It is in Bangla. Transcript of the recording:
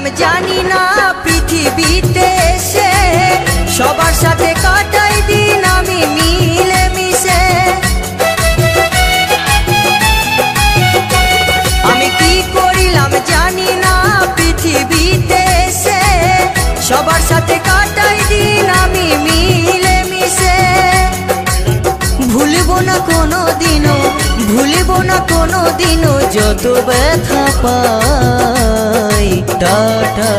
করিলাম জানি না পৃথিবীতে এসে সবার সাথে কাটাই দিন আমি মিলে মিশে। আমি কি করিলাম জানি না পৃথিবীতে এসে সবার সাথে কাটাই দিন আমি মিলে মিশে। ভুলবো না কোনো দিনও, ভুলবো না কোনো দিনও যত ব্যথা পাই। টাটা।